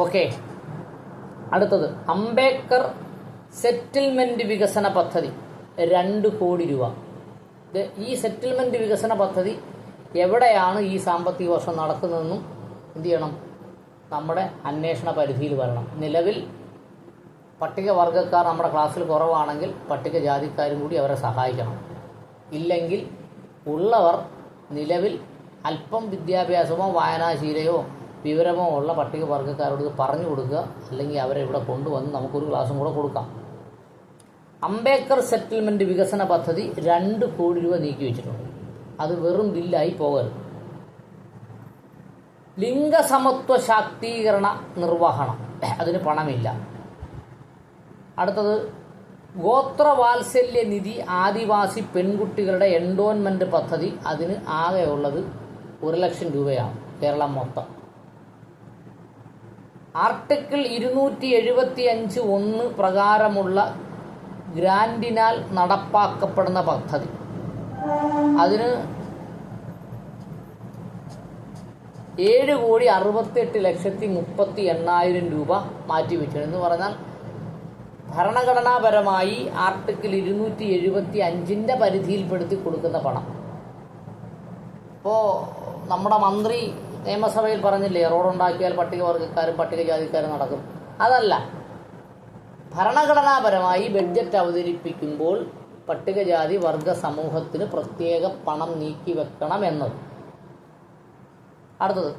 Okay. അടുത്തത് Ambedkar settlement വികസന പദ്ധതി 2 കോടി രൂപ. ഈ സെറ്റിൽമെന്റ് വികസന പദ്ധതി എവിടെയാണ് ഈ സാമ്പത്തിക വർഷം നടക്കുന്നതെന്നും എന്ത് ചെയ്യണം? നമ്മുടെ അന്വേഷണ പരിധിയിൽ വരണം. നിലവിൽ പട്ടികവർഗക്കാർ നമ്മുടെ ക്ലാസ്സിൽ കുറവാണെങ്കിൽ പട്ടികജാതിക്കാരും കൂടി അവരെ സഹായിക്കണം. ഇല്ലെങ്കിൽ ഉള്ളവർ നിലവിൽ അല്പം വിദ്യാഭ്യാസമോ വായനാശീലയോ വിവരമോ ഉള്ള പട്ടികവർഗക്കാരോട് പറഞ്ഞു കൊടുക്കുക. അല്ലെങ്കിൽ അവരെ ഇവിടെ കൊണ്ടുവന്ന് നമുക്കൊരു ക്ലാസ്സും കൂടെ കൊടുക്കാം. അംബേദ്കർ സെറ്റിൽമെന്റ് വികസന പദ്ധതി 2 കോടി രൂപ നീക്കി വെച്ചിട്ടുണ്ട്. അത് വെറും ബില്ലായി പോകരുത്. ലിംഗസമത്വ ശാക്തീകരണ നിർവഹണം, അതിന് പണമില്ല. അടുത്തത് ഗോത്രവാത്സല്യ നിധി ആദിവാസി പെൺകുട്ടികളുടെ എൻഡോൺമെന്റ് പദ്ധതി. അതിന് ആകെയുള്ളത് 1 ലക്ഷം രൂപയാണ് കേരളം മൊത്തം. ആർട്ടിക്കിൾ 275(1) പ്രകാരമുള്ള ഗ്രാന്റിനാൽ നടപ്പാക്കപ്പെടുന്ന പദ്ധതി. അതിന് 7,68,38,000 രൂപ മാറ്റിവെച്ചു. എന്ന് പറഞ്ഞാൽ ഭരണഘടനാപരമായി ആർട്ടിക്കിൾ 275 പരിധിയിൽപ്പെടുത്തി കൊടുക്കുന്ന പണം. ഇപ്പോൾ നമ്മുടെ മന്ത്രി നിയമസഭയിൽ പറഞ്ഞില്ലേ, റോഡുണ്ടാക്കിയാൽ പട്ടികവർഗക്കാരും പട്ടികജാതിക്കാരും നടക്കും. അതല്ല, ഭരണഘടനാപരമായി ബഡ്ജറ്റ് അവതരിപ്പിക്കുമ്പോൾ പട്ടികജാതി വർഗ സമൂഹത്തിന് പ്രത്യേക പണം നീക്കിവെക്കണം എന്നത്. അടുത്തത്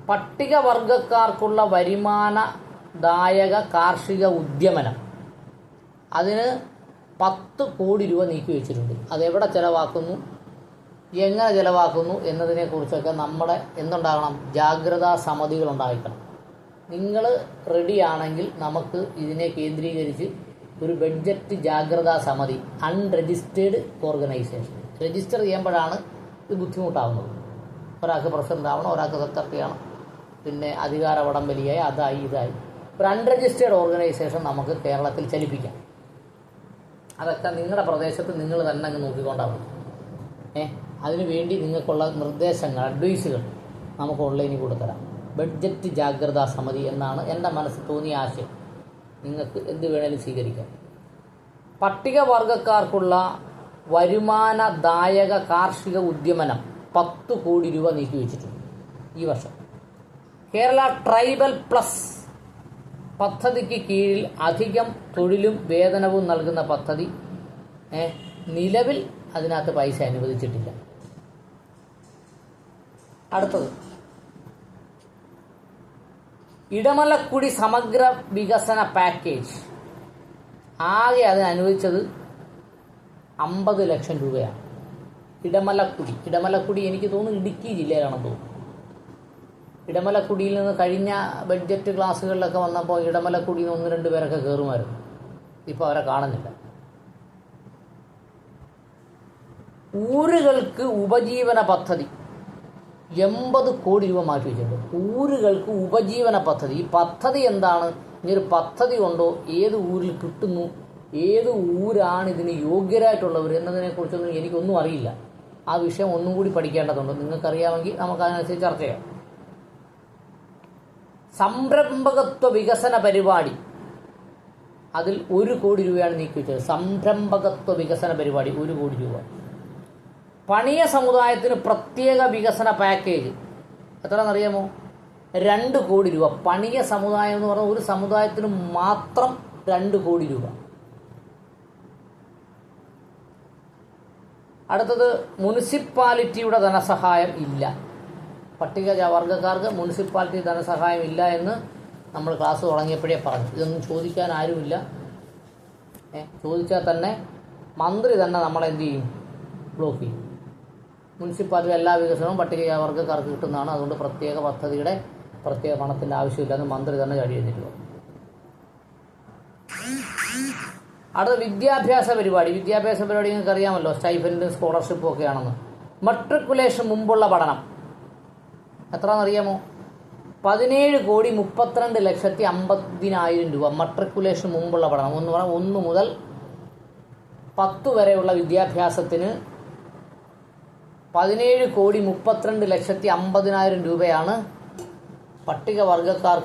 പട്ടികവർഗക്കാർക്കുള്ള വരുമാനദായക കാർഷിക ഉദ്യമനം. അതിന് 10 കോടി രൂപ നീക്കി വെച്ചിട്ടുണ്ട്. അതെവിടെ ചിലവാക്കുന്നു, എങ്ങനെ ചിലവാക്കുന്നു എന്നതിനെക്കുറിച്ചൊക്കെ നമ്മുടെ എന്തുണ്ടാകണം? ജാഗ്രതാ സമിതികൾ ഉണ്ടായിരിക്കണം. നിങ്ങൾ റെഡിയാണെങ്കിൽ നമുക്ക് ഇതിനെ കേന്ദ്രീകരിച്ച് ഒരു ബഡ്ജറ്റ് ജാഗ്രതാ സമിതി, അൺരജിസ്റ്റേർഡ് ഓർഗനൈസേഷൻ, രജിസ്റ്റർ ചെയ്യുമ്പോഴാണ് ഇത് ബുദ്ധിമുട്ടാവുന്നത്. ഒരാൾക്ക് പ്രസിഡന്റ് ആവണം, ഒരാൾക്ക് സെക്രട്ടറി ആവണം, പിന്നെ അധികാര വടംവലിയായി അതായി ഇതായി. ഒരു അൺരജിസ്റ്റേർഡ് ഓർഗനൈസേഷൻ നമുക്ക് കേരളത്തിൽ ചലിപ്പിക്കാം. അതൊക്കെ നിങ്ങളുടെ പ്രദേശത്ത് നിങ്ങൾ തന്നെ അങ്ങ് നോക്കിക്കൊണ്ടാവും. അതിനുവേണ്ടി നിങ്ങൾക്കുള്ള നിർദ്ദേശങ്ങൾ, അഡ്വൈസുകൾ നമുക്ക് ഓൺലൈനിൽ കൊടുത്തരാം. ബഡ്ജറ്റ് ജാഗ്രതാ സമിതി എന്നാണ് എൻ്റെ മനസ്സിൽ തോന്നിയ ആശയം. നിങ്ങൾക്ക് എന്ത് വേണേലും സ്വീകരിക്കാം. പട്ടികവർഗക്കാർക്കുള്ള വരുമാനദായക കാർഷിക ഉദ്യമനം 10 കോടി രൂപ നീക്കി വെച്ചിട്ടുണ്ട് ഈ വർഷം. കേരള ട്രൈബൽ പ്ലസ് പദ്ധതിക്ക് കീഴിൽ അധികം തൊഴിലും വേതനവും നൽകുന്ന പദ്ധതി. നിലവിൽ അതിനകത്ത് പൈസ അനുവദിച്ചിട്ടില്ല. അടുത്തത് ഇടമലക്കുടി സമഗ്ര വികസന പാക്കേജ്. ആകെ അതിന് അനുവദിച്ചത് 50 ലക്ഷം രൂപയാണ്. ഇടമലക്കുടി എനിക്ക് തോന്നുന്നു ഇടുക്കി ജില്ലയിലാണെന്ന് തോന്നുന്നു. ഇടമലക്കുടിയിൽ നിന്ന് കഴിഞ്ഞ ബഡ്ജറ്റ് ക്ലാസ്സുകളിലൊക്കെ വന്നപ്പോൾ ഇടമലക്കുടിയിൽ നിന്ന് 1-2 പേരൊക്കെ കയറുമായിരുന്നു. ഇപ്പോൾ അവരെ കാണുന്നില്ല. ഊരുകൾക്ക് ഉപജീവന പദ്ധതി 80 കോടി രൂപ മാറ്റി വെച്ചിട്ടുണ്ട്. ഊരുകൾക്ക് ഉപജീവന പദ്ധതി. ഈ പദ്ധതി എന്താണ്? ഇങ്ങനൊരു പദ്ധതി ഉണ്ടോ? ഏത് ഊരിൽ കിട്ടുന്നു? ഏത് ഊരാണ് ഇതിന് യോഗ്യരായിട്ടുള്ളവർ എന്നതിനെക്കുറിച്ചൊന്നും എനിക്കൊന്നും അറിയില്ല. ആ വിഷയം ഒന്നും കൂടി പഠിക്കേണ്ടതുണ്ട്. നിങ്ങൾക്കറിയാമെങ്കിൽ നമുക്കതിനനുസരിച്ച് ചർച്ച ചെയ്യാം. സംരംഭകത്വ വികസന പരിപാടി. അതിൽ 1 കോടി രൂപയാണ് നീക്കി വെച്ചത്. സംരംഭകത്വ വികസന പരിപാടി 1 കോടി രൂപ. പണിയ സമുദായത്തിന് പ്രത്യേക വികസന പാക്കേജ് എത്രയെന്നറിയാമോ? 2 കോടി രൂപ. പണിയ സമുദായം എന്ന് പറഞ്ഞാൽ ഒരു സമുദായത്തിന് മാത്രം 2 കോടി രൂപ. അടുത്തത് മുനിസിപ്പാലിറ്റിയുടെ ധനസഹായം ഇല്ല. പട്ടികവർഗക്കാർക്ക് മുനിസിപ്പാലിറ്റി ധനസഹായം ഇല്ല എന്ന് നമ്മൾ ക്ലാസ് തുടങ്ങിയപ്പോഴേ പറഞ്ഞു. ഇതൊന്നും ചോദിക്കാൻ ആരുമില്ല. ചോദിച്ചാൽ തന്നെ മന്ത്രി തന്നെ നമ്മളെന്ത് ചെയ്യും? ബ്ലോക്ക് ചെയ്യും. മുനിസിപ്പാലിറ്റി എല്ലാ വികസനവും പട്ടികവർഗക്കാർക്ക് കിട്ടുന്നതാണ്. അതുകൊണ്ട് പ്രത്യേക പദ്ധതിയുടെ പ്രത്യേക പണത്തിൻ്റെ ആവശ്യമില്ലെന്ന് മന്ത്രി തന്നെ ചടി ചെയ്തിട്ടുള്ളൂ. അടുത്ത വിദ്യാഭ്യാസ പരിപാടി. നിങ്ങൾക്ക് അറിയാമല്ലോ, സ്റ്റൈഫൻഡും സ്കോളർഷിപ്പും ഒക്കെയാണെന്ന്. മെട്രിക്കുലേഷൻ മുമ്പുള്ള പഠനം എത്രയെന്നറിയാമോ? 17,32,50,000 രൂപ. മെട്രിക്കുലേഷൻ മുമ്പുള്ള പഠനം എന്ന് പറഞ്ഞാൽ 1 മുതൽ 10 വരെയുള്ള വിദ്യാഭ്യാസത്തിന് 17,32,50,000 രൂപയാണ് പട്ടികവർഗക്കാർക്ക്